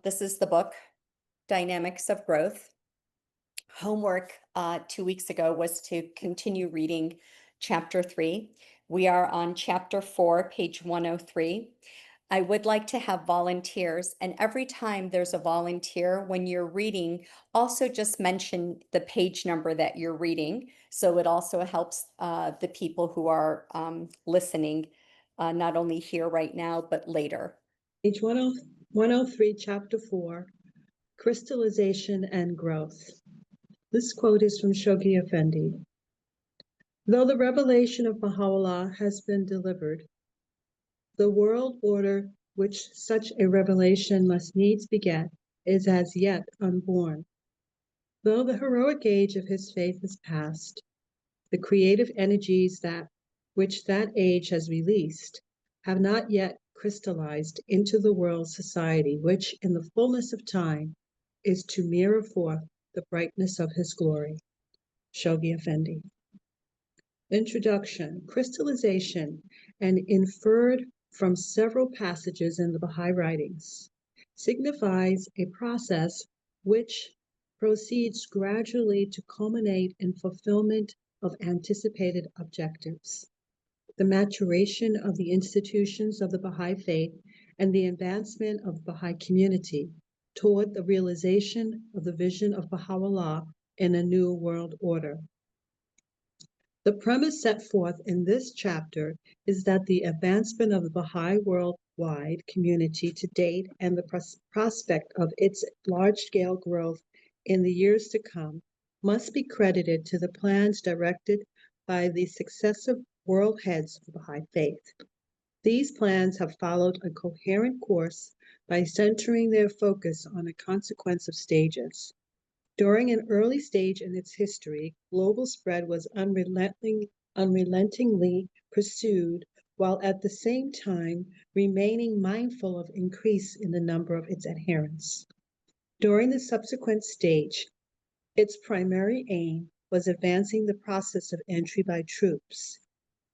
This is the book, Dynamics of Growth. Homework 2 weeks ago was to continue reading chapter 3. We are on chapter 4, page 103. I would like to have volunteers, and every time there's a volunteer, when you're reading, also just mention the page number that you're reading. So it also helps the people who are listening, not only here right now, but later. Page 103, Chapter 4, Crystallization and Growth. This quote is from Shoghi Effendi. Though the revelation of Baha'u'llah has been delivered, the world order which such a revelation must needs beget is as yet unborn. Though the heroic age of his faith is past, the creative energies which that age has released have not yet crystallized into the world society which in the fullness of time is to mirror forth the brightness of his glory. Shoghi Effendi. Introduction. Crystallization, and inferred from several passages in the Baha'i writings, signifies a process which proceeds gradually to culminate in fulfillment of anticipated objectives. The maturation of the institutions of the Baha'i faith and the advancement of the Baha'i community toward the realization of the vision of Baha'u'llah in a new world order. The premise set forth in this chapter is that the advancement of the Baha'i worldwide community to date and the prospect of its large-scale growth in the years to come must be credited to the plans directed by the successive world heads of the Baha'i faith. These plans have followed a coherent course by centering their focus on a consequence of stages. During an early stage in its history, global spread was unrelentingly pursued, while at the same time remaining mindful of increase in the number of its adherents. During the subsequent stage, its primary aim was advancing the process of entry by troops,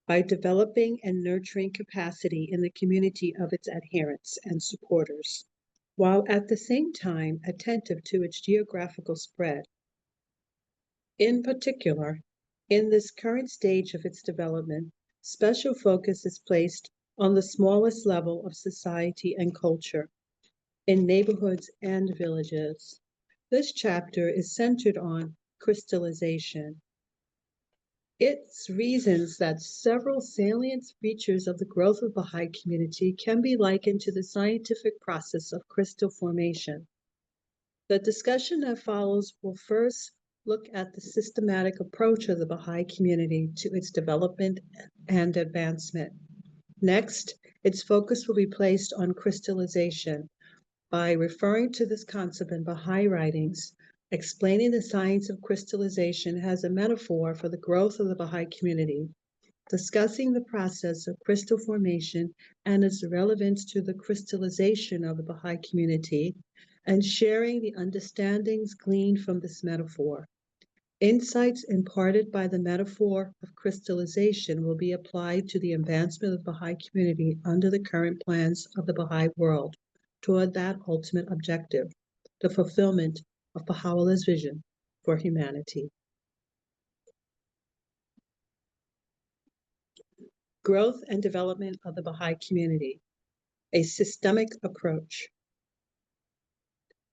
by developing and nurturing capacity in the community of its adherents and supporters, while at the same time attentive to its geographical spread. In particular, in this current stage of its development, special focus is placed on the smallest level of society and culture, in neighborhoods and villages. This chapter is centered on crystallization. Its reasons that several salient features of the growth of the Baha'i community can be likened to the scientific process of crystal formation. The discussion that follows will first look at the systematic approach of the Baha'i community to its development and advancement. Next, its focus will be placed on crystallization by referring to this concept in Baha'i writings, explaining the science of crystallization as a metaphor for the growth of the Baha'i community, discussing the process of crystal formation and its relevance to the crystallization of the Baha'i community, and sharing the understandings gleaned from this metaphor. Insights imparted by the metaphor of crystallization will be applied to the advancement of the Baha'i community under the current plans of the Baha'i world toward that ultimate objective, the fulfillment of Baha'u'llah's vision for humanity. Growth and development of the Baha'i community, a systemic approach.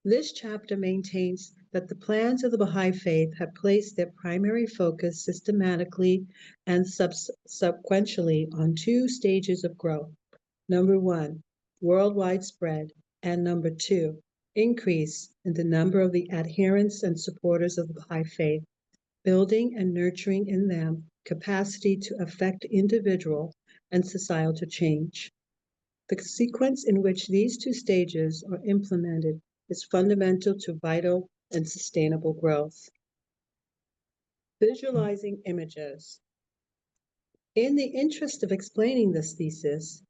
This chapter maintains that the plans of the Baha'i faith have placed their primary focus systematically and subsequentially on two stages of growth. Number one, worldwide spread, and number two, increase in the number of the adherents and supporters of the Baha'i faith, building and nurturing in them capacity to affect individual and societal change. The sequence in which these two stages are implemented is fundamental to vital and sustainable growth. Visualizing images. In the interest of explaining this thesis,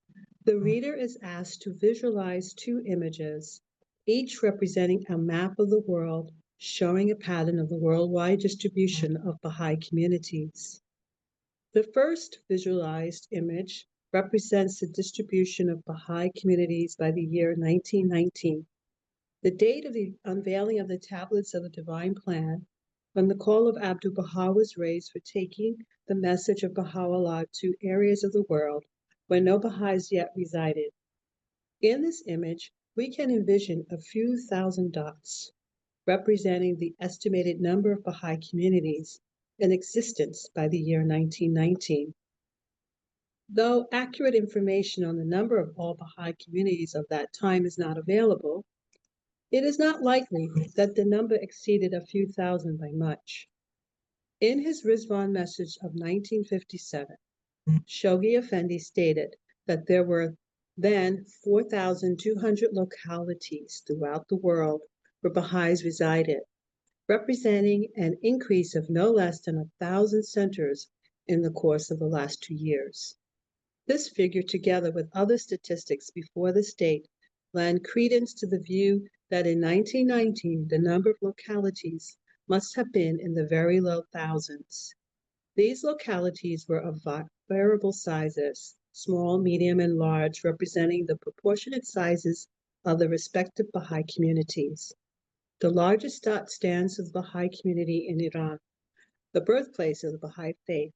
the reader is asked to visualize two images, each representing a map of the world showing a pattern of the worldwide distribution of Baha'i communities. The first visualized image represents the distribution of Baha'i communities by the year 1919. The date of the unveiling of the tablets of the divine plan, when the call of Abdu'l-Baha was raised for taking the message of Baha'u'llah to areas of the world where no Baha'is yet resided. In this image, we can envision a few thousand dots, representing the estimated number of Baha'i communities in existence by the year 1919. Though accurate information on the number of all Baha'i communities of that time is not available, it is not likely that the number exceeded a few thousand by much. In his Rizwan message of 1957, Shoghi Effendi stated that there were then 4,200 localities throughout the world where Baha'is resided, representing an increase of no less than 1,000 centers in the course of the last 2 years. This figure, together with other statistics before this date, lend credence to the view that in 1919 the number of localities must have been in the very low thousands. These localities were of variable sizes, small, medium, and large, representing the proportionate sizes of the respective Baha'i communities. The largest dot stands for the Baha'i community in Iran, the birthplace of the Baha'i faith.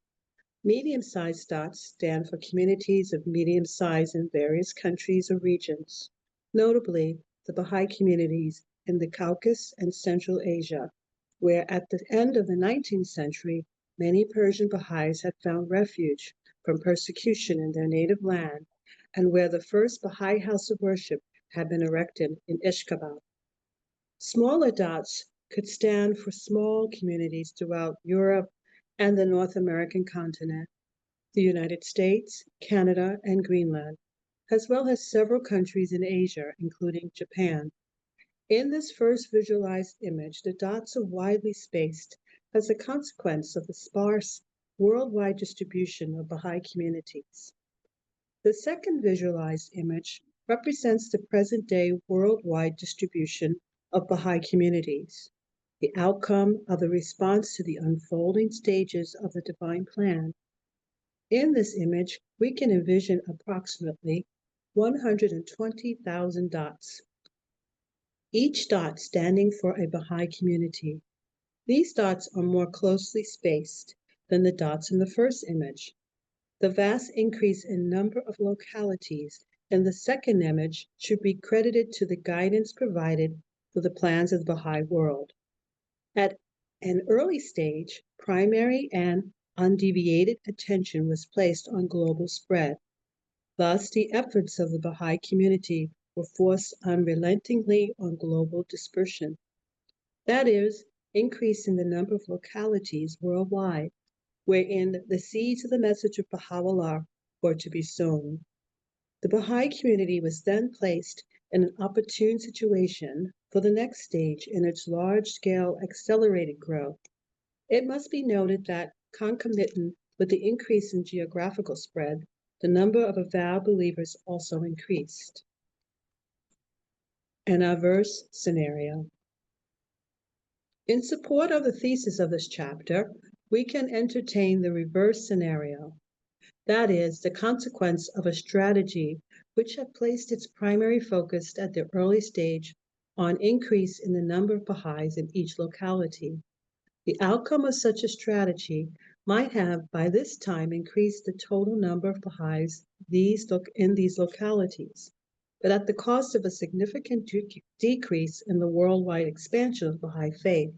Medium-sized dots stand for communities of medium size in various countries or regions, notably the Baha'i communities in the Caucasus and Central Asia, where at the end of the 19th century, many Persian Baha'is had found refuge from persecution in their native land, and where the first Baha'i house of worship had been erected in Ishkabad. Smaller dots could stand for small communities throughout Europe and the North American continent, the United States, Canada, and Greenland, as well as several countries in Asia, including Japan. In this first visualized image, the dots are widely spaced as a consequence of the sparse worldwide distribution of Baha'i communities. The second visualized image represents the present-day worldwide distribution of Baha'i communities, the outcome of the response to the unfolding stages of the divine plan. In this image, we can envision approximately 120,000 dots, each dot standing for a Baha'i community. These dots are more closely spaced than the dots in the first image. The vast increase in number of localities in the second image should be credited to the guidance provided for the plans of the Baha'i world. At an early stage, primary and undeviated attention was placed on global spread. Thus, the efforts of the Baha'i community were forced unrelentingly on global dispersion. That is, increase in the number of localities worldwide, wherein the seeds of the message of Baha'u'llah were to be sown. The Baha'i community was then placed in an opportune situation for the next stage in its large-scale accelerated growth. It must be noted that concomitant with the increase in geographical spread, the number of avowed believers also increased. An adverse scenario. In support of the thesis of this chapter, we can entertain the reverse scenario. That is, the consequence of a strategy which had placed its primary focus at the early stage on increase in the number of Baha'is in each locality. The outcome of such a strategy might have by this time increased the total number of Baha'is in these localities, but at the cost of a significant decrease in the worldwide expansion of the Baha'i faith,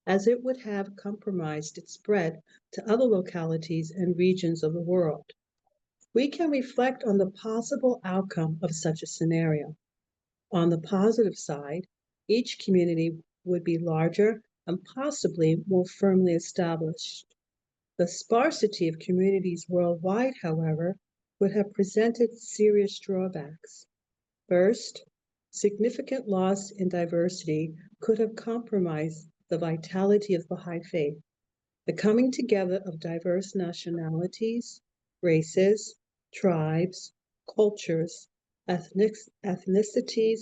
as it would have compromised its spread to other localities and regions of the world. We can reflect on the possible outcome of such a scenario. On the positive side, each community would be larger and possibly more firmly established. The sparsity of communities worldwide, however, would have presented serious drawbacks. First, significant loss in diversity could have compromised the vitality of Baha'i faith. The coming together of diverse nationalities, races, tribes, cultures, ethnicities,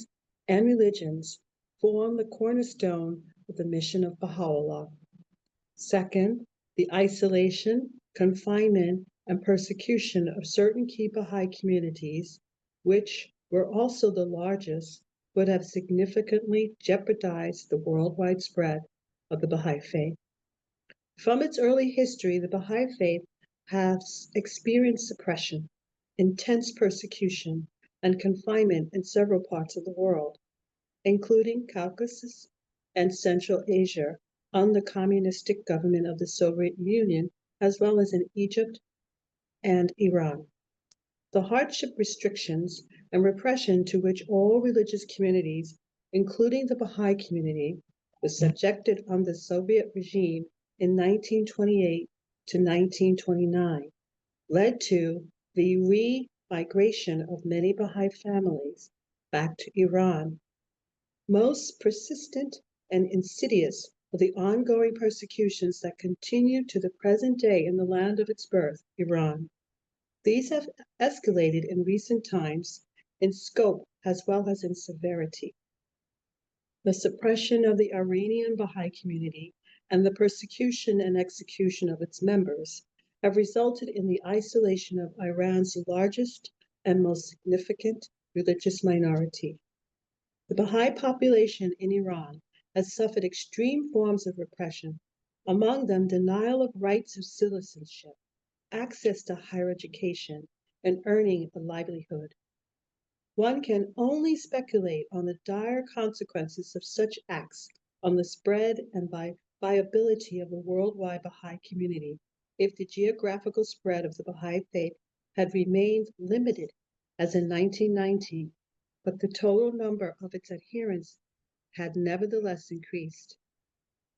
and religions form the cornerstone of the mission of Baha'u'llah. Second, the isolation, confinement, and persecution of certain key Baha'i communities, which were also the largest, would have significantly jeopardized the worldwide spread of the Baha'i faith. From its early history, the Baha'i faith has experienced suppression, intense persecution, and confinement in several parts of the world, including Caucasus and Central Asia, under the communistic government of the Soviet Union, as well as in Egypt and Iran. The hardship restrictions and repression to which all religious communities, including the Baha'i community, was subjected under the Soviet regime in 1928 to 1929 led to the re-migration of many Baha'i families back to Iran. Most persistent and insidious are the ongoing persecutions that continue to the present day in the land of its birth, Iran. These have escalated in recent times in scope as well as in severity. The suppression of the Iranian Baha'i community and the persecution and execution of its members have resulted in the isolation of Iran's largest and most significant religious minority. The Baha'i population in Iran has suffered extreme forms of repression, among them denial of rights of citizenship, access to higher education, and earning a livelihood. One can only speculate on the dire consequences of such acts on the spread and viability of the worldwide Baha'i community if the geographical spread of the Baha'i faith had remained limited as in 1919, but the total number of its adherents had nevertheless increased.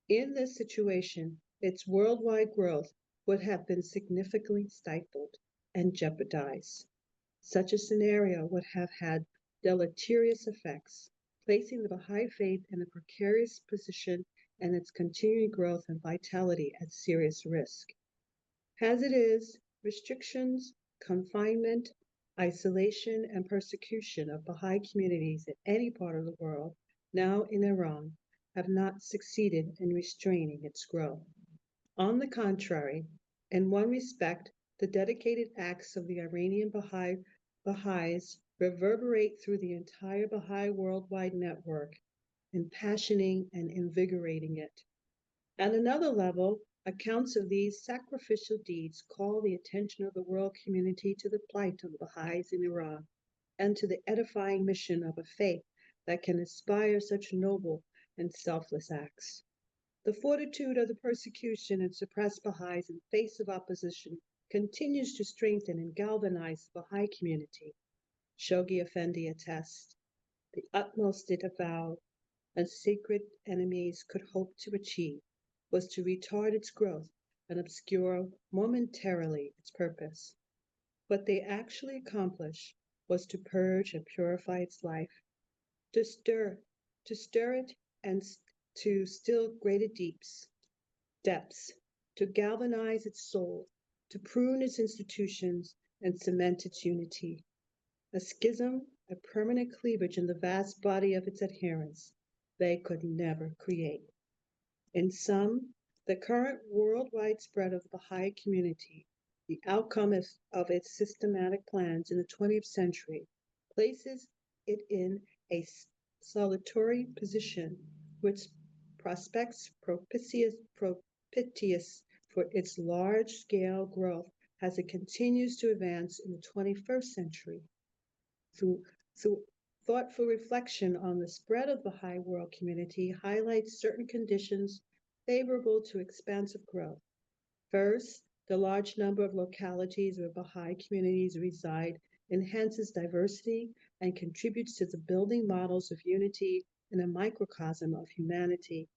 In this situation, its worldwide growth would have been significantly stifled and jeopardized. Such a scenario would have had deleterious effects, placing the Baha'i faith in a precarious position and its continuing growth and vitality at serious risk. As it is, restrictions, confinement, isolation, and persecution of Baha'i communities in any part of the world, now in Iran, have not succeeded in restraining its growth. On the contrary, in one respect, the dedicated acts of the Iranian Baha'is reverberate through the entire Baha'i worldwide network, impassioning and invigorating it. At another level, accounts of these sacrificial deeds call the attention of the world community to the plight of the Baha'is in Iran and to the edifying mission of a faith that can inspire such noble and selfless acts. The fortitude of the persecution and suppressed Baha'is in face of opposition continues to strengthen and galvanize the Baha'i community. Shoghi Effendi attests, the utmost it avowed and sacred enemies could hope to achieve was to retard its growth and obscure momentarily its purpose. What they actually accomplished was to purge and purify its life, to stir it and to still greater depths, to galvanize its soul, to prune its institutions and cement its unity. A schism, a permanent cleavage in the vast body of its adherents, they could never create. In sum, the current worldwide spread of the Baha'i community, the outcome of its systematic plans in the 20th century, places it in a solitary position which prospects propitious for its large-scale growth as it continues to advance in the 21st century. Through thoughtful reflection on the spread of the Baha'i world community highlights certain conditions favorable to expansive growth. First, the large number of localities where Baha'i communities reside enhances diversity and contributes to the building models of unity in a microcosm of humanity.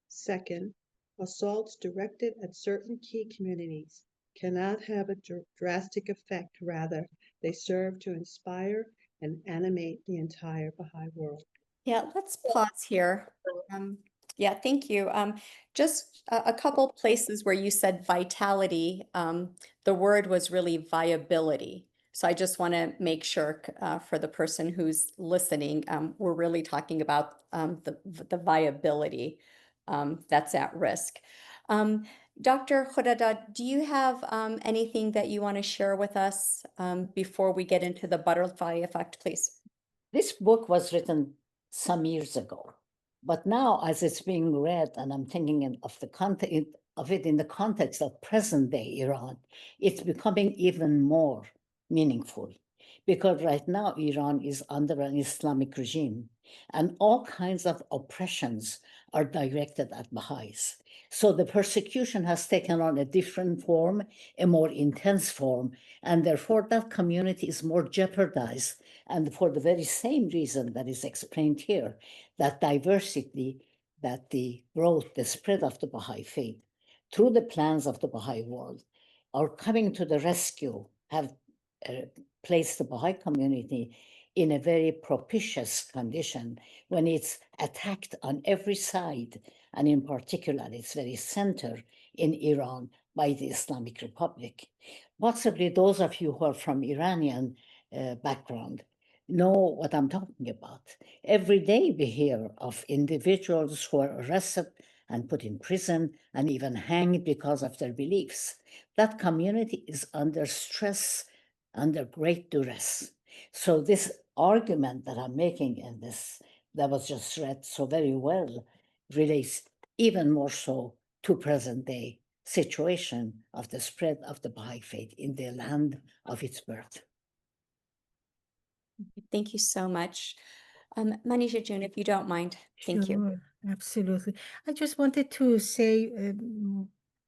Second, assaults directed at certain key communities cannot have a drastic effect. Rather, they serve to inspire and animate the entire Baha'i world. Yeah, let's pause here. Um, yeah, thank you. Just a couple places where you said vitality, the word was really viability. So I just want to make sure for the person who's listening, we're really talking about the viability that's at risk. Dr. Khodadad, do you have anything that you want to share with us before we get into the butterfly effect, please? This book was written some years ago. But now, as it's being read, and I'm thinking of the content of it in the context of present day Iran, it's becoming even more meaningful. Because right now, Iran is under an Islamic regime, and all kinds of oppressions are directed at Baha'is. So the persecution has taken on a different form, a more intense form, and therefore that community is more jeopardized. And for the very same reason that is explained here, that diversity, that the growth, the spread of the Baha'i faith through the plans of the Baha'i world are coming to the rescue, have placed the Baha'i community in a very propitious condition when it's attacked on every side, and in particular, its very center in Iran by the Islamic Republic. Possibly those of you who are from Iranian background know what I'm talking about. Every day we hear of individuals who are arrested and put in prison and even hanged because of their beliefs. That community is under stress, under great duress. So this argument that I'm making in this, that was just read so very well, relates even more so to present day situation of the spread of the Baha'i faith in the land of its birth. Thank you so much. Manisha June, if you don't mind, thank you. Sure, absolutely. I just wanted to say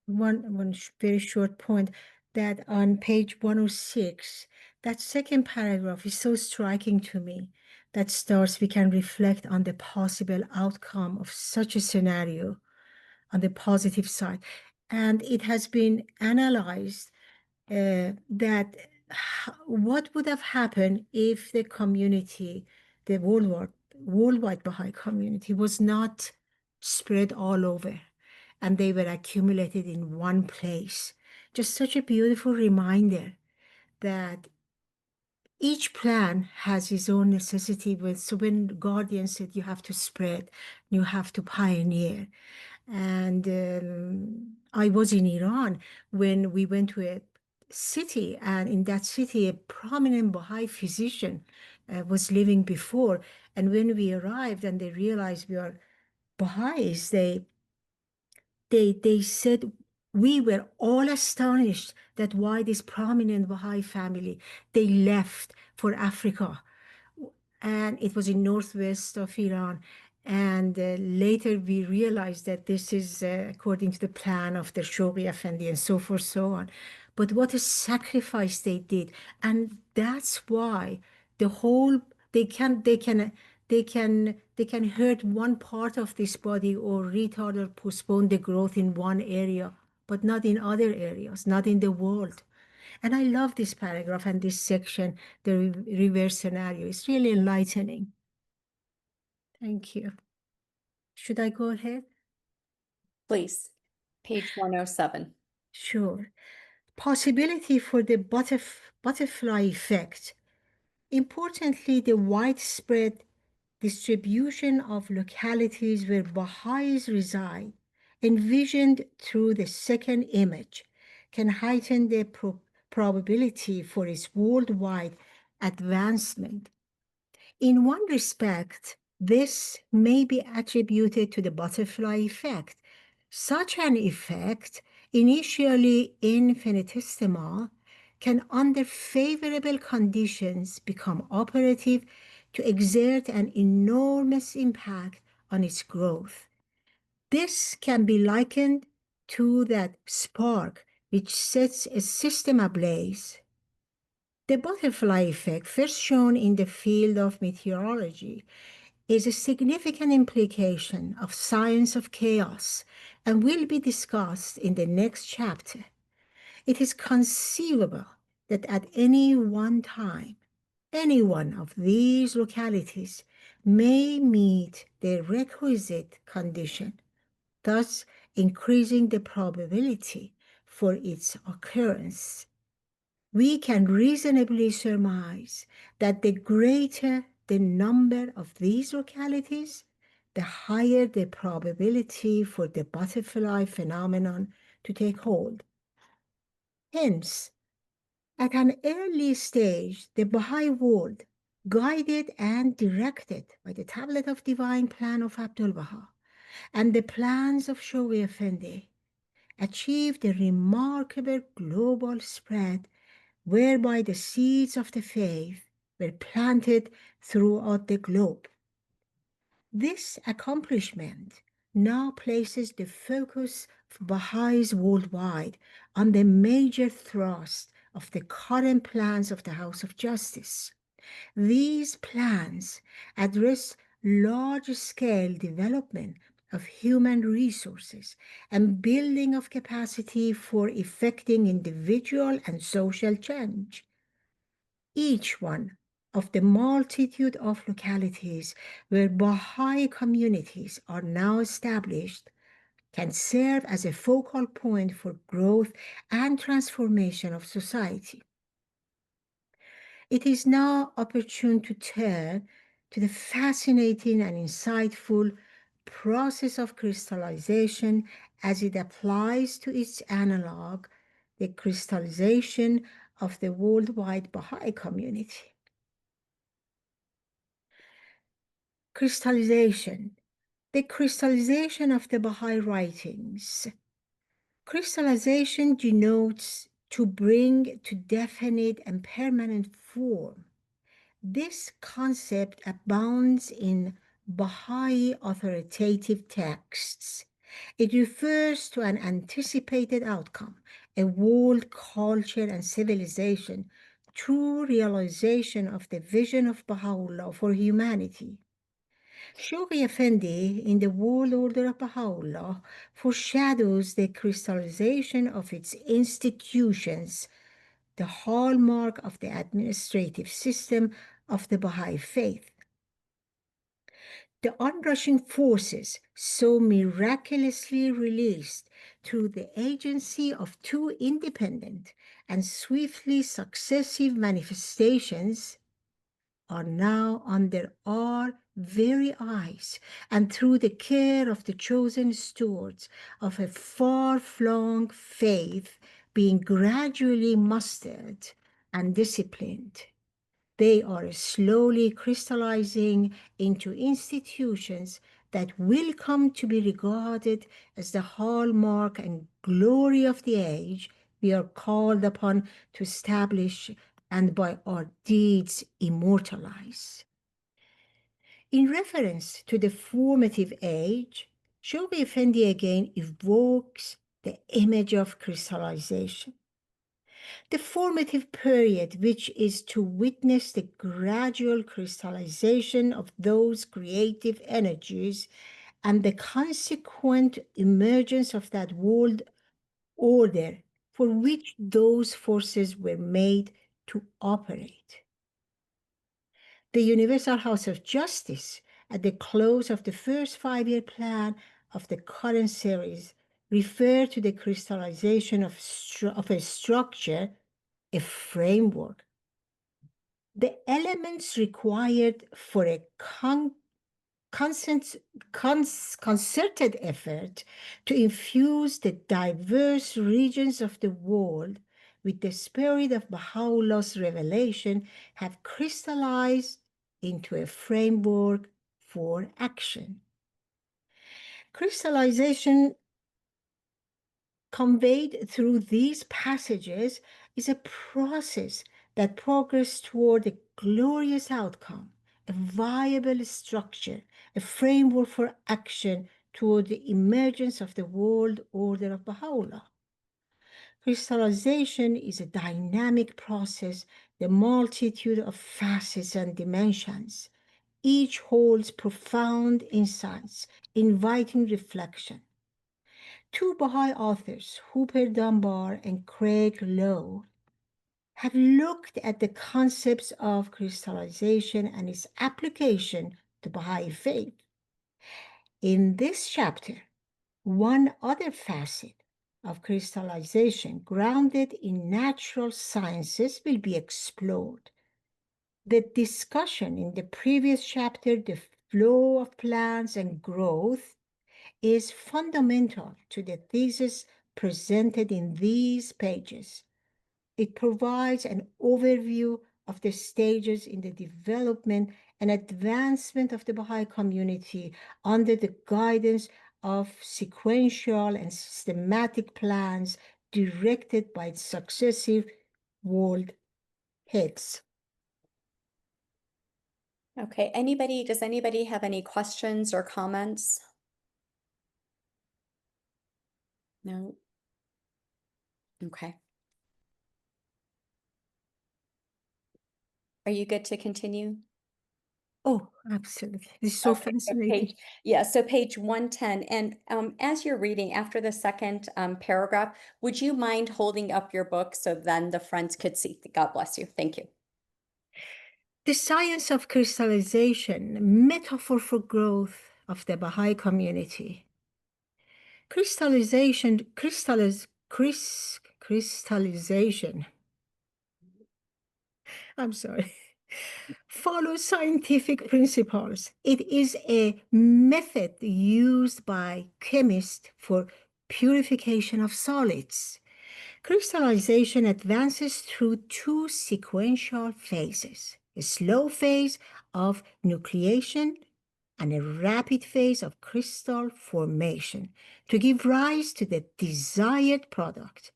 one very short point that on page 106, that second paragraph is so striking to me. That starts, we can reflect on the possible outcome of such a scenario on the positive side. And it has been analyzed that what would have happened if the community, the worldwide Baha'i community, was not spread all over and they were accumulated in one place. Just such a beautiful reminder that each plan has its own necessity. So when Guardian said you have to spread, you have to pioneer. And I was in Iran when we went to a city, and in that city, a prominent Baha'i physician was living before. And when we arrived and they realized we are Baha'is, they said we were all astonished that why this prominent Baha'i family, they left for Africa. And it was in northwest of Iran. And later we realized that this is according to the plan of the Shoghi Effendi and so forth, so on. But what a sacrifice they did. And that's why the whole, they can hurt one part of this body or retard or postpone the growth in one area, but not in other areas, not in the world. And I love this paragraph and this section, the reverse scenario. It's really enlightening. Thank you. Should I go ahead? Please, page 107. Sure. Possibility for the butterfly effect. Importantly, the widespread distribution of localities where Baha'is reside, envisioned through the second image, can heighten the probability for its worldwide advancement. In one respect, this may be attributed to the butterfly effect. Such an effect, initially infinitesimal, can under favorable conditions become operative to exert an enormous impact on its growth. This can be likened to that spark which sets a system ablaze. The butterfly effect, first shown in the field of meteorology, is a significant implication of science of chaos and will be discussed in the next chapter. It is conceivable that at any one time, any one of these localities may meet the requisite condition, thus increasing the probability for its occurrence. We can reasonably surmise that the greater the number of these localities, the higher the probability for the butterfly phenomenon to take hold. Hence, at an early stage, the Baha'i world guided and directed by the tablet of divine plan of Abdul Baha and the plans of Shoghi Effendi, achieved a remarkable global spread whereby the seeds of the faith were planted throughout the globe. This accomplishment now places the focus of Baha'is worldwide on the major thrust of the current plans of the House of Justice. These plans address large-scale development of human resources and building of capacity for effecting individual and social change. Each one of the multitude of localities where Baha'i communities are now established can serve as a focal point for growth and transformation of society. It is now opportune to turn to the fascinating and insightful process of crystallization as it applies to its analog, the crystallization of the worldwide Baha'i community. Crystallization, the crystallization of the Baha'i writings. Crystallization denotes to bring to definite and permanent form. This concept abounds in Baha'i authoritative texts. It refers to an anticipated outcome, a world culture and civilization, true realization of the vision of Baha'u'llah for humanity. Shoghi Effendi, in the World Order of Baha'u'llah, foreshadows the crystallization of its institutions, the hallmark of the administrative system of the Baha'i faith. The onrushing forces so miraculously released through the agency of two independent and swiftly successive manifestations are now under our very eyes and through the care of the chosen stewards of a far-flung faith being gradually mustered and disciplined. They are slowly crystallizing into institutions that will come to be regarded as the hallmark and glory of the age we are called upon to establish and by our deeds immortalize. In reference to the formative age, Shoghi Effendi again evokes the image of crystallization. The formative period, which is to witness the gradual crystallization of those creative energies and the consequent emergence of that world order for which those forces were made to operate. The Universal House of Justice, at the close of the first 5-year plan of the current series, refer to the crystallization of a structure, a framework. The elements required for a concerted effort to infuse the diverse regions of the world with the spirit of Baha'u'llah's revelation have crystallized into a framework for action. Crystallization conveyed through these passages is a process that progresses toward a glorious outcome, a viable structure, a framework for action toward the emergence of the world order of Baha'u'llah. Crystallization is a dynamic process, the multitude of facets and dimensions. Each holds profound insights, inviting reflection. Two Baha'i authors, Hooper Dunbar and Craig Lowe, have looked at the concepts of crystallization and its application to Baha'i faith. In this chapter, one other facet of crystallization grounded in natural sciences will be explored. The discussion in the previous chapter, the flow of plants and growth, is fundamental to the thesis presented in these pages. It provides an overview of the stages in the development and advancement of the Baha'i community under the guidance of sequential and systematic plans directed by successive world heads. Okay, does anybody have any questions or comments? No? Okay. Are you good to continue? Oh, absolutely. This is so Okay, so fascinating. so page 110. And as you're reading, after the second paragraph, would you mind holding up your book so then the friends could see? God bless you. Thank you. The science of crystallization, metaphor for growth of the Baha'i community. Crystallization I'm sorry, follows scientific principles. It is a method used by chemists for purification of solids. Crystallization advances through two sequential phases, a slow phase of nucleation and a rapid phase of crystal formation to give rise to the desired product,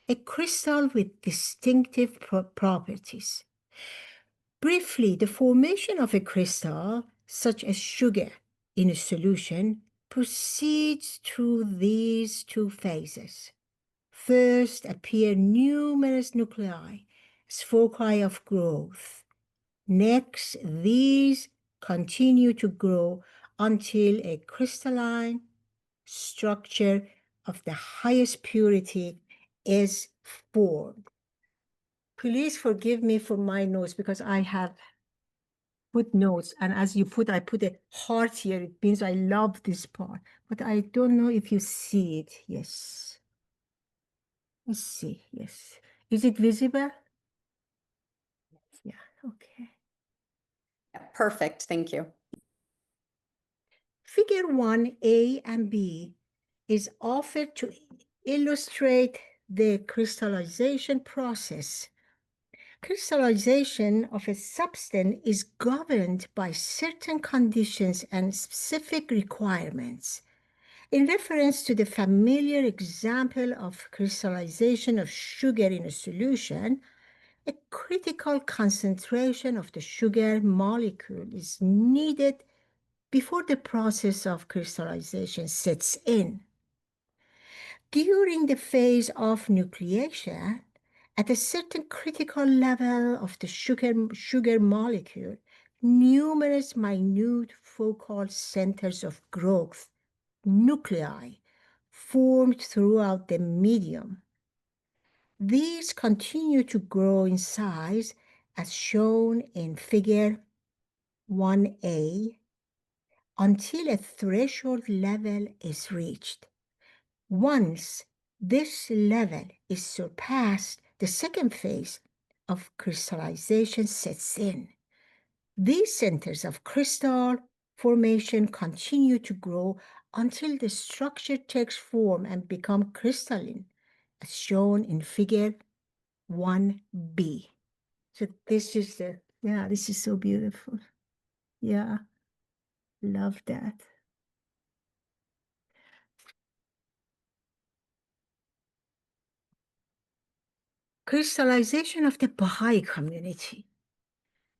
a crystal with distinctive properties. Briefly, the formation of a crystal, such as sugar in a solution, proceeds through these two phases. First appear numerous nuclei as foci of growth. Next, these continue to grow until a crystalline structure of the highest purity is formed. Please forgive me for my notes because I have put notes, and as you put, I put a heart here. It means I love this part, but I don't know if you see it. Yes. Let's see. Yes. Is it visible? Yeah. Okay. Perfect. Thank you. Figure 1A and B is offered to illustrate the crystallization process. Crystallization of a substance is governed by certain conditions and specific requirements. In reference to the familiar example of crystallization of sugar in a solution, a critical concentration of the sugar molecule is needed before the process of crystallization sets in. During the phase of nucleation, at a certain critical level of the sugar molecule, numerous minute focal centers of growth, nuclei, formed throughout the medium. These continue to grow in size as shown in figure 1A until a threshold level is reached. Once this level is surpassed, the second phase of crystallization sets in. These centers of crystal formation continue to grow until the structure takes form and become crystalline, as shown in figure 1B. So this is this is so beautiful. Yeah, love that. Crystallization of the Baha'i community.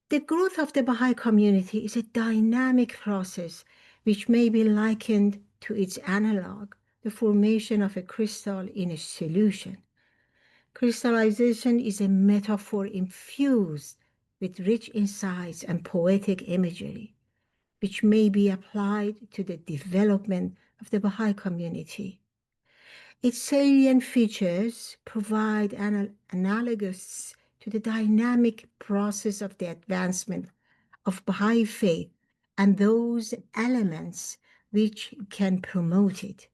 The growth of the Baha'i community is a dynamic process which may be likened to its analog, the formation of a crystal in a solution. Crystallization is a metaphor infused with rich insights and poetic imagery, which may be applied to the development of the Baha'i community. Its salient features provide an analogous to the dynamic process of the advancement of Baha'i faith and those elements which can promote it.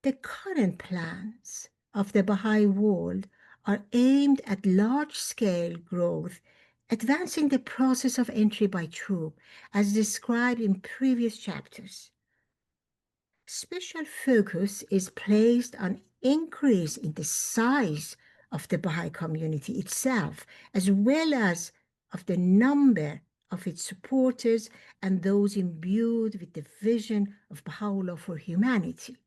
The current plans of the Baha'i world are aimed at large-scale growth, advancing the process of entry by troop, as described in previous chapters. Special focus is placed on increase in the size of the Baha'i community itself, as well as of the number of its supporters and those imbued with the vision of Baha'u'llah for humanity.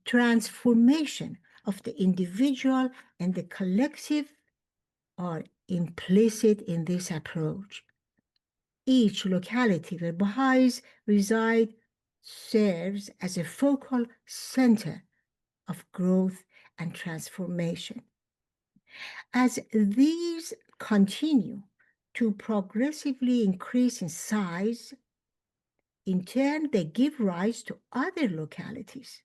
Transformation of the individual and the collective are implicit in this approach. Each locality where Baha'is reside serves as a focal center of growth and transformation. As these continue to progressively increase in size, in turn, they give rise to other localities.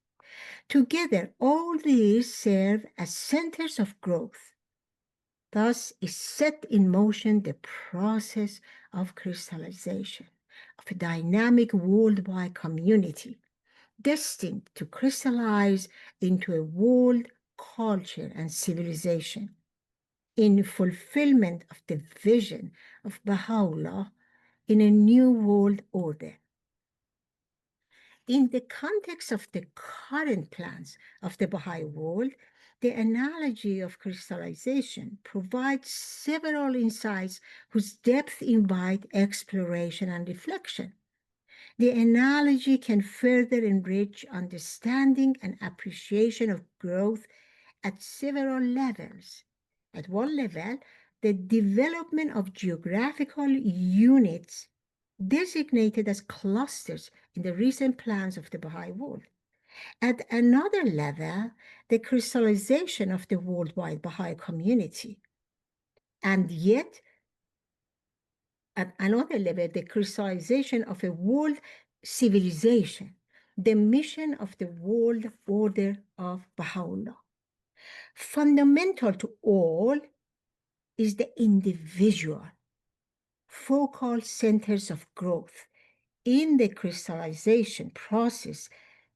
Together, all these serve as centers of growth. Thus is set in motion the process of crystallization of a dynamic worldwide community destined to crystallize into a world culture and civilization in fulfillment of the vision of Baha'u'llah in a new world order. In the context of the current plans of the Baha'i world, the analogy of crystallization provides several insights whose depth invite exploration and reflection. The analogy can further enrich understanding and appreciation of growth at several levels. At one level, the development of geographical units designated as clusters in the recent plans of the Baha'i world. At another level, the crystallization of the worldwide Baha'i community. And yet, at another level, the crystallization of a world civilization, the mission of the world order of Baha'u'llah. Fundamental to all is the individual, focal centers of growth in the crystallization process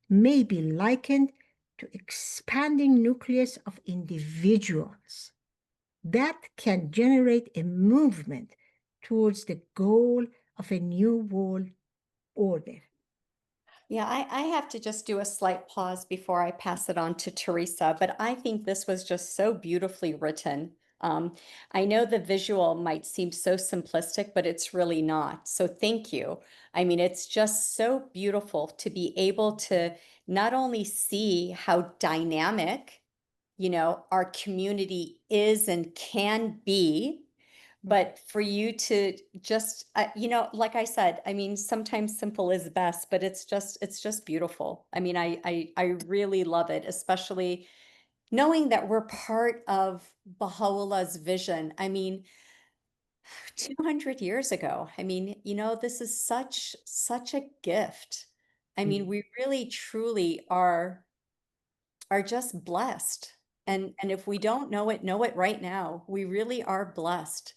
may be likened to expanding nucleus of individuals that can generate a movement towards the goal of a new world order. Yeah, I have to just do a slight pause before I pass it on to Teresa, but I think this was just so beautifully written. I know the visual might seem so simplistic, but it's really not. So thank you. I mean, it's just so beautiful to be able to not only see how dynamic, our community is and can be, but for you to just, like I said, I mean, sometimes simple is best, but it's just beautiful. I mean, I really love it, especially knowing that we're part of Baha'u'llah's vision. I mean, 200 years ago, I mean, this is such a gift. I mean, we really truly are just blessed. And if we don't know it right now. We really are blessed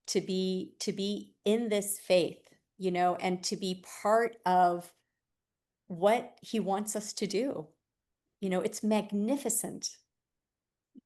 to be in this faith, and to be part of what he wants us to do. It's magnificent.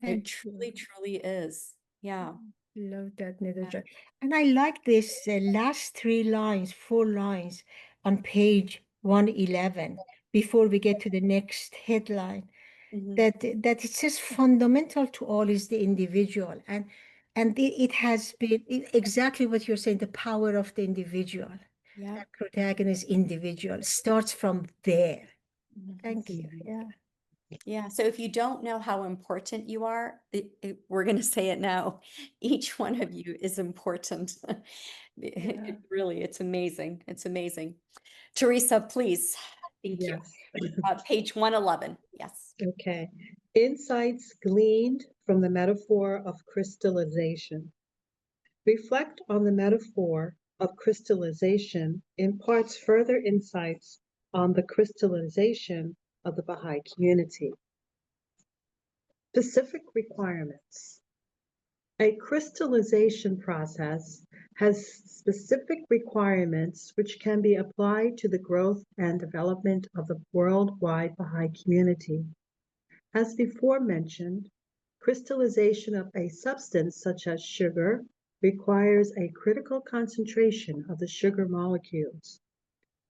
It Thank truly, you. truly is. Yeah. Love that, Yeah. Nidoja. And I like this last 4 lines on page 111 before we get to the next headline. Mhm. That it says fundamental to all is the individual, and it has been exactly what you're saying, the power of the individual, Yeah. that protagonist individual starts from there. Mhm. Thank you. Yeah. Yeah. So if you don't know how important you are, we're going to say it now. Each one of you is important. Yeah. Really, it's amazing. It's amazing. Teresa, please. Thank you. Yes. Page 111. Yes. Okay. Insights gleaned from the metaphor of crystallization. Reflect on the metaphor of crystallization imparts further insights on the crystallization of the Baha'i community. Specific requirements. A crystallization process has specific requirements which can be applied to the growth and development of the worldwide Baha'i community. As before mentioned, crystallization of a substance such as sugar requires a critical concentration of the sugar molecules.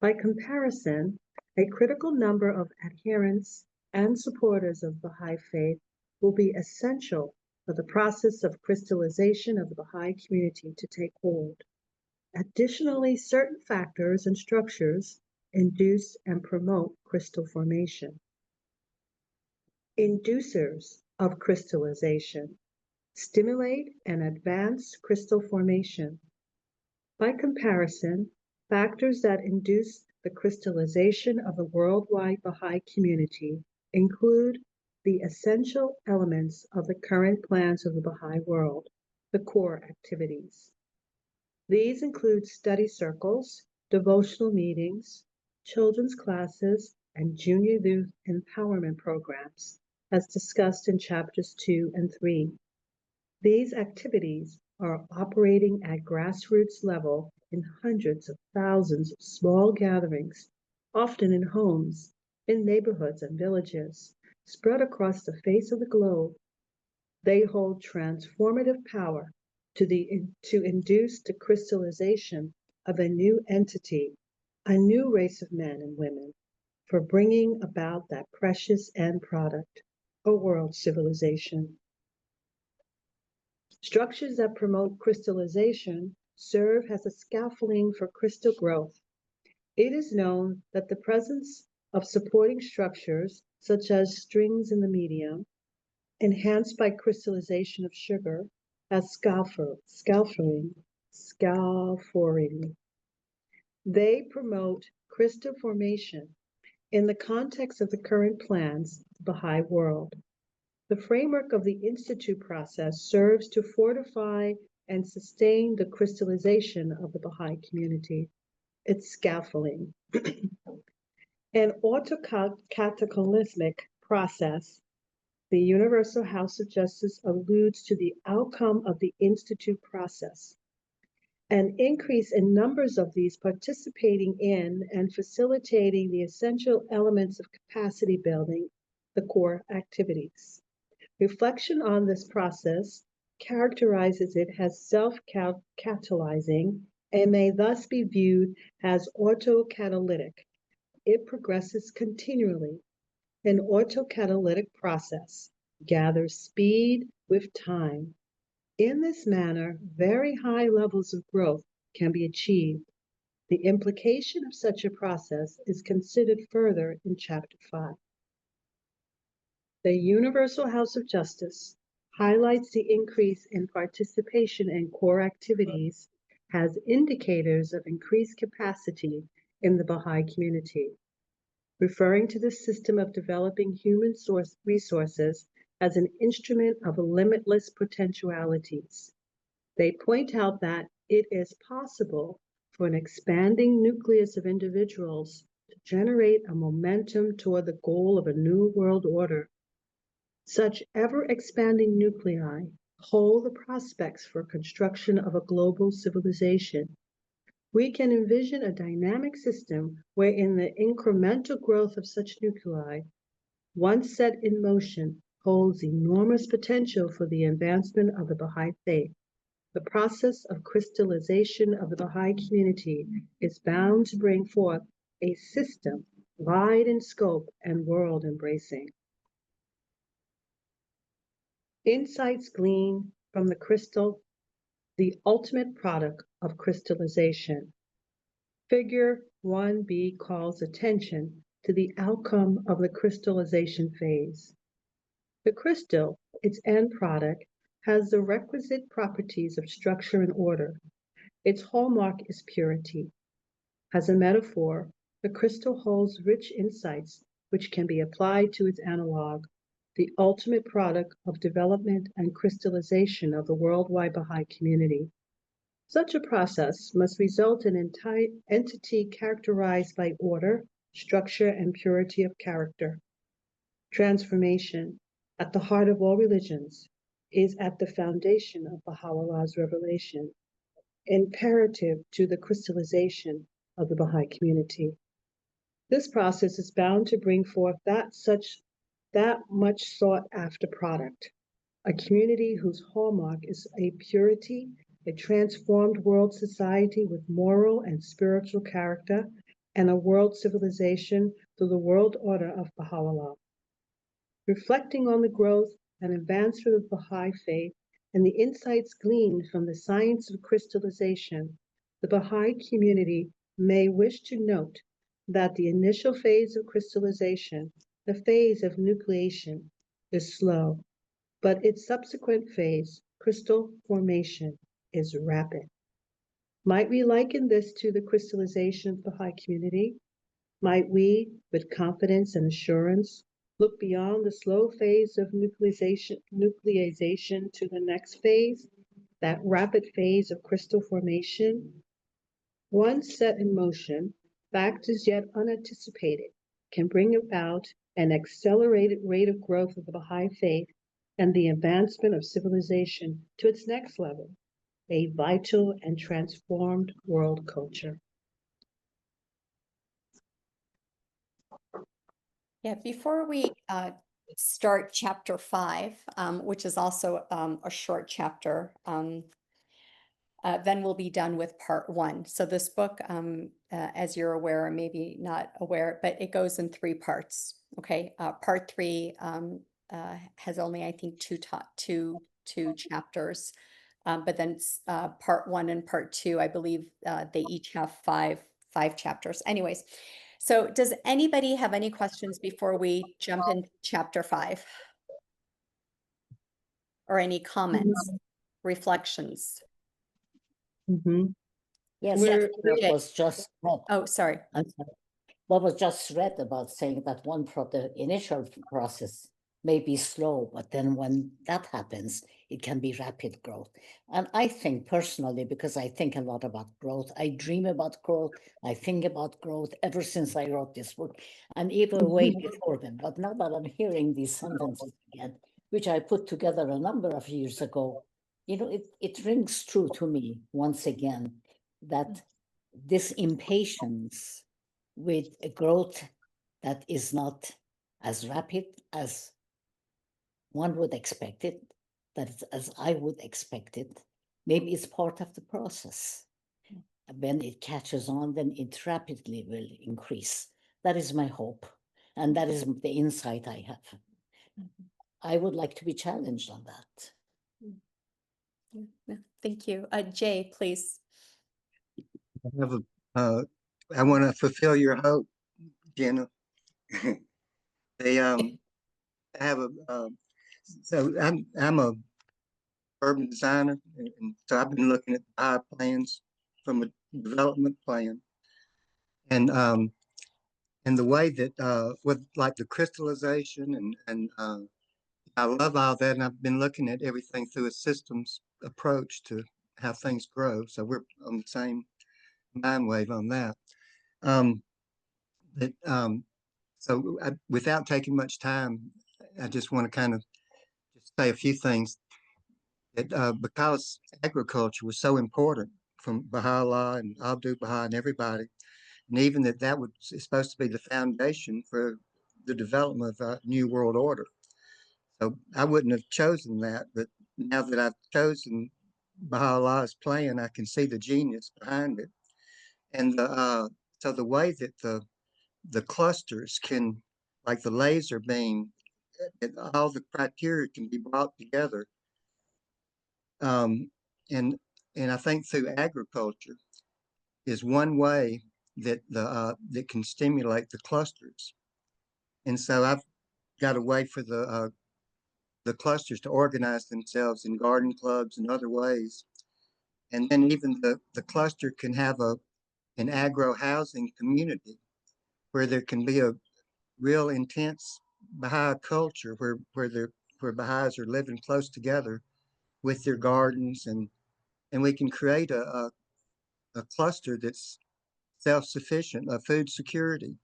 By comparison, a critical number of adherents and supporters of Baha'i faith will be essential for the process of crystallization of the Baha'i community to take hold. Additionally, certain factors and structures induce and promote crystal formation. Inducers of crystallization stimulate and advance crystal formation. By comparison, factors that induce the crystallization of the worldwide Baha'i community include the essential elements of the current plans of the Baha'i world, the core activities. These include study circles, devotional meetings, children's classes, and junior youth empowerment programs, as discussed in chapters 2 and 3. These activities are operating at grassroots level in hundreds of thousands of small gatherings, often in homes, in neighborhoods and villages, spread across the face of the globe. They hold transformative power to induce the crystallization of a new entity, a new race of men and women, for bringing about that precious end product, a world civilization. Structures that promote crystallization serve as a scaffolding for crystal growth. It is known that the presence of supporting structures, such as strings in the medium, enhanced by crystallization of sugar, as scaffolding. They promote crystal formation in the context of the current plans of the Baha'i world. The framework of the Institute process serves to fortify and sustain the crystallization of the Baha'i community, its scaffolding. An autocatacolismic process, the Universal House of Justice alludes to the outcome of the Institute process. An increase in numbers of these participating in and facilitating the essential elements of capacity building, the core activities. Reflection on this process characterizes it as self-catalyzing and may thus be viewed as autocatalytic. It progresses continually. An autocatalytic process gathers speed with time. In this manner, very high levels of growth can be achieved. The implication of such a process is considered further in Chapter 5. The Universal House of Justice highlights the increase in participation in core activities as indicators of increased capacity in the Baha'i community, referring to the system of developing human resources as an instrument of limitless potentialities. They point out that it is possible for an expanding nucleus of individuals to generate a momentum toward the goal of a new world order. Such ever-expanding nuclei hold the prospects for construction of a global civilization. We can envision a dynamic system wherein the incremental growth of such nuclei, once set in motion, holds enormous potential for the advancement of the Baha'i faith. The process of crystallization of the Baha'i community is bound to bring forth a system wide in scope and world-embracing. Insights gleaned from the crystal, the ultimate product of crystallization. Figure 1b calls attention to the outcome of the crystallization phase. The crystal, its end product, has the requisite properties of structure and order. Its hallmark is purity. As a metaphor, the crystal holds rich insights which can be applied to its analog, the ultimate product of development and crystallization of the worldwide Baha'i community. Such a process must result in an entity characterized by order, structure, and purity of character. Transformation, at the heart of all religions, is at the foundation of Baha'u'llah's revelation, imperative to the crystallization of the Baha'i community. This process is bound to bring forth that much sought after product, a community whose hallmark is a purity, a transformed world society with moral and spiritual character, and a world civilization through the world order of Baha'u'llah. Reflecting on the growth and advancement of Baha'i faith and the insights gleaned from the science of crystallization, the Baha'i community may wish to note that the initial phase of crystallization, the phase of nucleation, is slow, but its subsequent phase, crystal formation, is rapid. Might we liken this to the crystallization of the Baha'i community? Might we, with confidence and assurance, look beyond the slow phase of nucleation to the next phase, that rapid phase of crystal formation? Once set in motion, factors yet unanticipated can bring about an accelerated rate of growth of the Baha'i faith and the advancement of civilization to its next level, a vital and transformed world culture. Yeah, before we start chapter 5, which is also a short chapter, then we'll be done with part 1. So this book, as you're aware, or maybe not aware, but it goes in 3 parts. Okay, part 3 has only, I think, two chapters, but then part 1 and part 2, I believe they each have five chapters. Anyways, so does anybody have any questions before we jump into chapter 5? Or any comments, reflections? Mhm. Yes, We're- what was just read. Oh, sorry. I'm sorry. What was just read about saying that the initial process may be slow, but then when that happens, it can be rapid growth. And I think personally, because I think a lot about growth, I dream about growth, I think about growth ever since I wrote this book, and even way before then. But now that I'm hearing these sentences again, which I put together a number of years ago, it rings true to me once again that this impatience with a growth that is not as rapid as one would expect it, that is as I would expect it, maybe it's part of the process. When it catches on, then it rapidly will increase. That is my hope. And that is the insight I have. I would like to be challenged on that. Thank you. Jay, please. I want to fulfill your hope, Jena. I have so I'm a urban designer, and so I've been looking at Baha'i plans from a development plan, and the way that with like the crystallization and I love all that, and I've been looking at everything through a systems approach to how things grow. So we're on the same mind wave on that. Um, that So without taking much time, I just want to kind of just say a few things that because agriculture was so important from Baha'u'llah and Abdul Baha and everybody, and even that is supposed to be the foundation for the development of a new world order. So I wouldn't have chosen that, but now that I've chosen Baha'u'llah's plan, I can see the genius behind it. And so the way that the clusters can, like the laser beam, all the criteria can be brought together. Um, and I think through agriculture is one way that that can stimulate the clusters. And so I've got a way for the clusters to organize themselves in garden clubs and other ways. And then even the cluster can have an agro housing community where there can be a real intense Baha'i culture where Baha'is are living close together with their gardens, and we can create a cluster that's self-sufficient of food security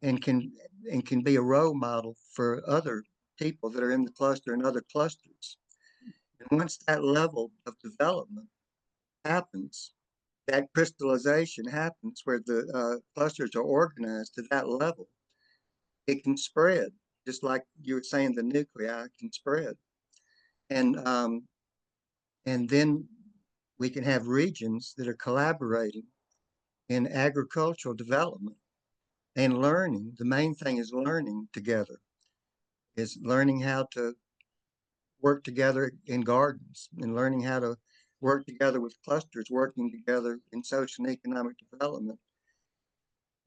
and can be a role model for other people that are in the cluster and other clusters. And once that level of development happens, that crystallization happens where the clusters are organized to that level, it can spread, just like you were saying, the nuclei can spread. And then we can have regions that are collaborating in agricultural development and learning. The main thing is learning together, is learning how to work together in gardens and learning how to work together with clusters, working together in social and economic development.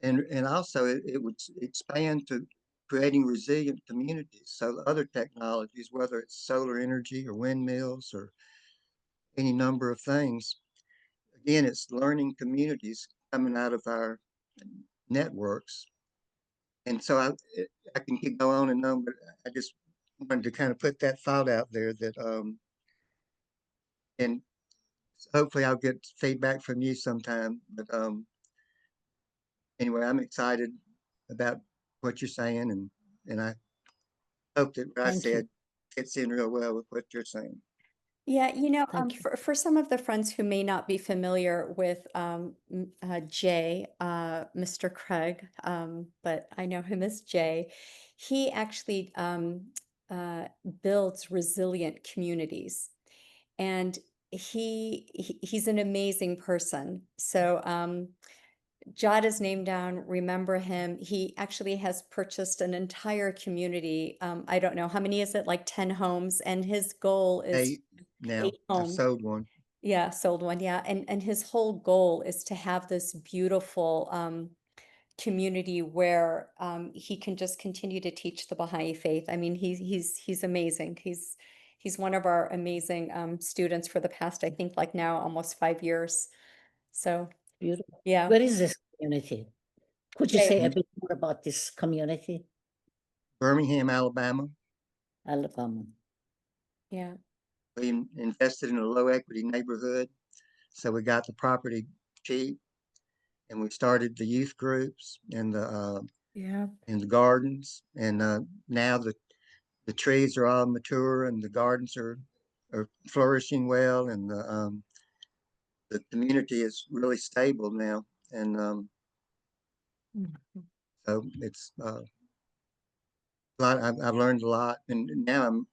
And also it would expand to creating resilient communities. So other technologies, whether it's solar energy or windmills or any number of things, again, it's learning communities coming out of our networks. And so I can keep going on and on, but I just wanted to kind of put that thought out there that, and hopefully I'll get feedback from you sometime. But anyway, I'm excited about what you're saying, and I hope that what I Thank you. said fits in real well with what you're saying. Yeah, Thank you. for some of the friends who may not be familiar with Jay, Mr. Craig, but I know him as Jay, he actually builds resilient communities, and he's an amazing person. So jot his name down, remember him. He actually has purchased an entire community. I don't know, how many is it? Like 10 homes, and his goal is 8 now. 8 I homes. sold one. Yeah, sold one. Yeah. And his whole goal is to have this beautiful community where he can just continue to teach the Baha'i faith. I mean, he's amazing. He's one of our amazing students for the past, I think, like now almost 5 years. So Beautiful. yeah. Where is this community? Could you Jay. say a bit more about this community? Birmingham, Alabama. Alabama. Yeah. We invested in a low equity neighborhood. So we got the property cheap, and we started the youth groups and Yeah. the gardens. And now the trees are all mature and the gardens are flourishing well, and the community is really stable now. And Mhm. so it's a lot. I've learned a lot, and now I'm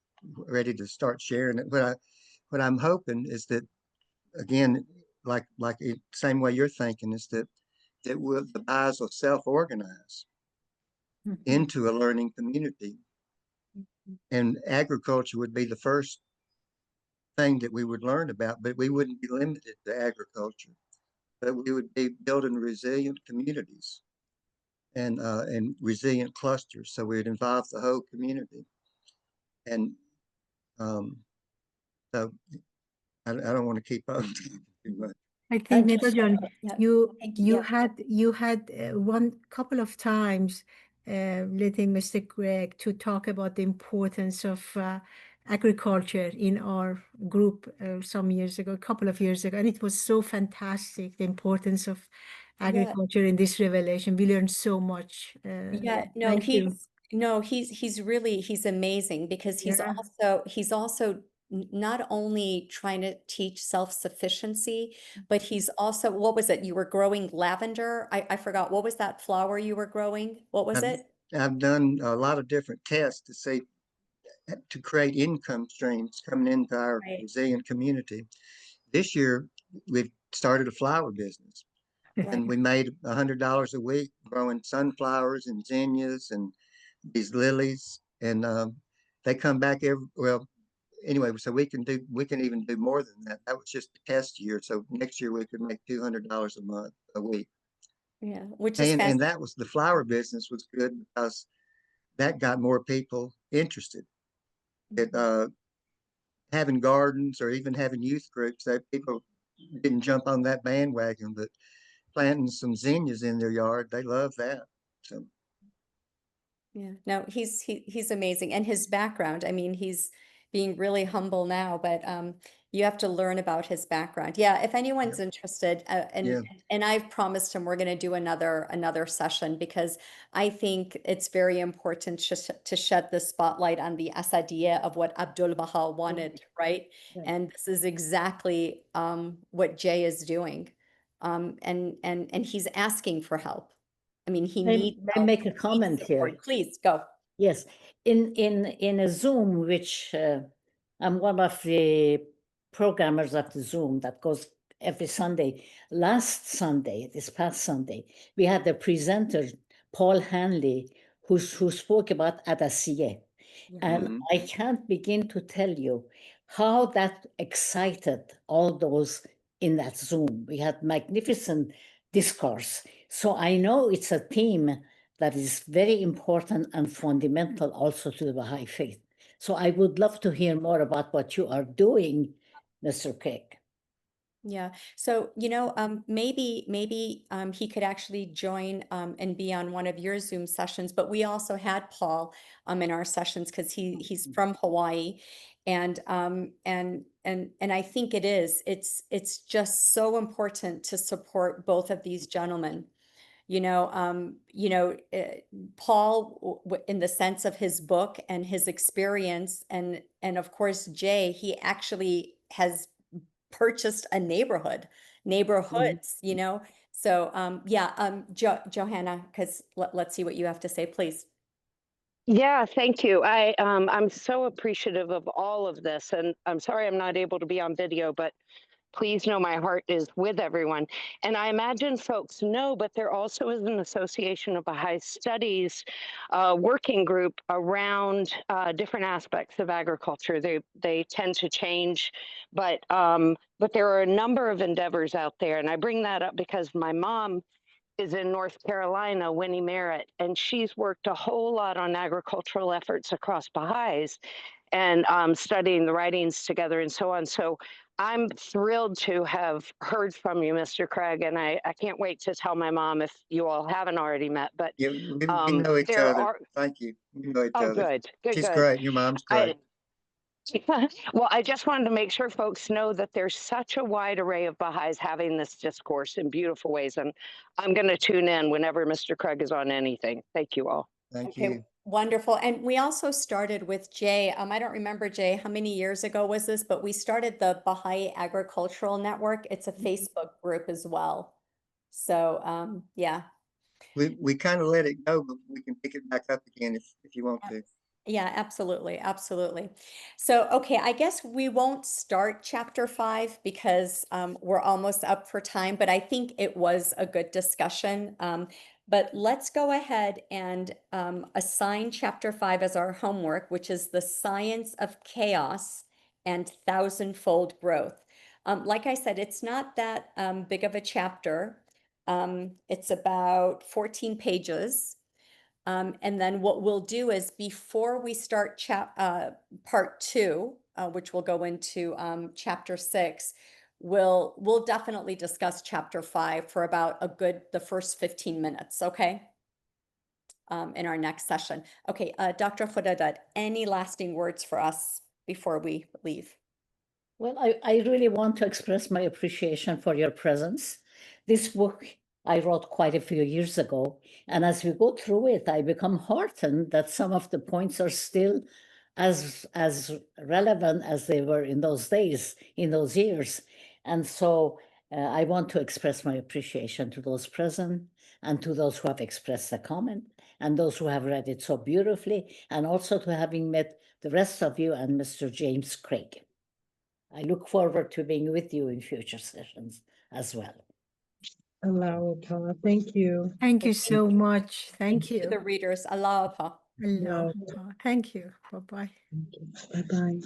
ready to start sharing it. What I'm hoping is that, again, like it, same way you're thinking, is that the Baha'is will self-organize Mhm. into a learning community, and agriculture would be the first thing that we would learn about, but we wouldn't be limited to agriculture, but we would be building resilient communities and resilient clusters. So we'd involve the whole community. And um, so I don't want to keep on too much. I think, Thank you Neighbor so John, much. Yeah. you Thank you. you Yeah. had one couple of times letting Mr. Gregg to talk about the importance of agriculture in our group some years ago, a couple of years ago, and it was so fantastic, the importance of Yeah. agriculture in this revelation. We learned so much. Yeah, no, Thank you. he's really, he's amazing because Yeah. he's also not only trying to teach self-sufficiency, but he's also, what was it? You were growing lavender? I forgot. What was that flower you were growing? What was I've, it? I've done a lot of different tests to see, to create income streams coming into our Right. resilient community. This year, we've started a flower business, Right. and we made $100 a week growing sunflowers and zinnias and these lilies. And they come back well, anyway, so we can even do more than that. That was just the test year. So next year we could make $200 a week. Yeah, which is And fantastic. that was, the flower business was good because that got more people interested. That having gardens or even having youth groups, that people didn't jump on that bandwagon, but planting some zinnias in their yard, they love that. So Yeah, no, he's amazing. And his background, I mean, he's being really humble now, but you have to learn about his background. Yeah, if anyone's interested, yeah, and I've promised him we're going to do another session, because I think it's very important to shed the spotlight on the Asadiya of what Abdul Baha wanted, right? Right. And this is exactly what Jay is doing. And he's asking for help. I mean, he May needs I help. make a He needs comment here? support. Please go. Yes, in a Zoom, which I'm one of the programmers of the Zoom that goes every Sunday. Last Sunday, this past Sunday, we had the presenter, Paul Hanley, who spoke about Adasiye. And Mhm. I can't begin to tell you how that excited all those in that Zoom. We had magnificent discourse. So I know it's a theme that is very important and fundamental also to the Baha'i faith. So I would love to hear more about what you are doing, Mr. Craig. Yeah. So, maybe he could actually join and be on one of your Zoom sessions. But we also had Paul in our sessions because he's from Hawaii, and I think it's just so important to support both of these gentlemen. Paul, in the sense of his book and his experience, and of course Jay, he actually has purchased a neighborhoods, So yeah, Johanna, because let's see what you have to say, please. Yeah, thank you. I'm so appreciative of all of this, and I'm sorry I'm not able to be on video, but please know my heart is with everyone. And I imagine folks know, but there also is an Association of Baha'i Studies working group around different aspects of agriculture. They tend to change, but there are a number of endeavors out there, and I bring that up because my mom is in North Carolina, Winnie Merritt, and she's worked a whole lot on agricultural efforts across Baha'is and studying the writings together and so on. So I'm thrilled to have heard from you, Mr. Craig, and I can't wait to tell my mom if you all haven't already met. But Yeah, we know each there other. are. Thank you. We know each Oh, other. good, good, She's good. great. Your mom's great. Well, I just wanted to make sure folks know that there's such a wide array of Baha'is having this discourse in beautiful ways. And I'm going to tune in whenever Mr. Craig is on anything. Thank you all. Thank Okay, you. wonderful. And we also started with Jay. I don't remember, Jay, how many years ago was this, but we started the Baha'i Agricultural Network. It's a Facebook group as well. So yeah. We kind of let it go, but we can pick it back up again if you want to. Yeah, absolutely. Absolutely. So, okay, I guess we won't start chapter 5 because we're almost up for time, but I think it was a good discussion. But let's go ahead and assign chapter 5 as our homework, which is the science of chaos and thousandfold growth. Like I said, it's not that big of a chapter. It's about 14 pages. And then what we'll do is before we start part 2, which will go into chapter 6, we'll definitely discuss chapter 5 for about the first 15 minutes, okay? In our next session. Okay, Dr. Khodadad, any lasting words for us before we leave? Well, I really want to express my appreciation for your presence. This book I wrote quite a few years ago, and as we go through it, I become heartened that some of the points are still as relevant as they were in those days, in those years. And so I want to express my appreciation to those present and to those who have expressed a comment and those who have read it so beautifully, and also to having met the rest of you and Mr. James Craig. I look forward to being with you in future sessions as well. Allow Paul. Thank you. Thank you so much. Thank To you. the readers, Allah. Allah. Thank you. Bye-bye. Bye bye.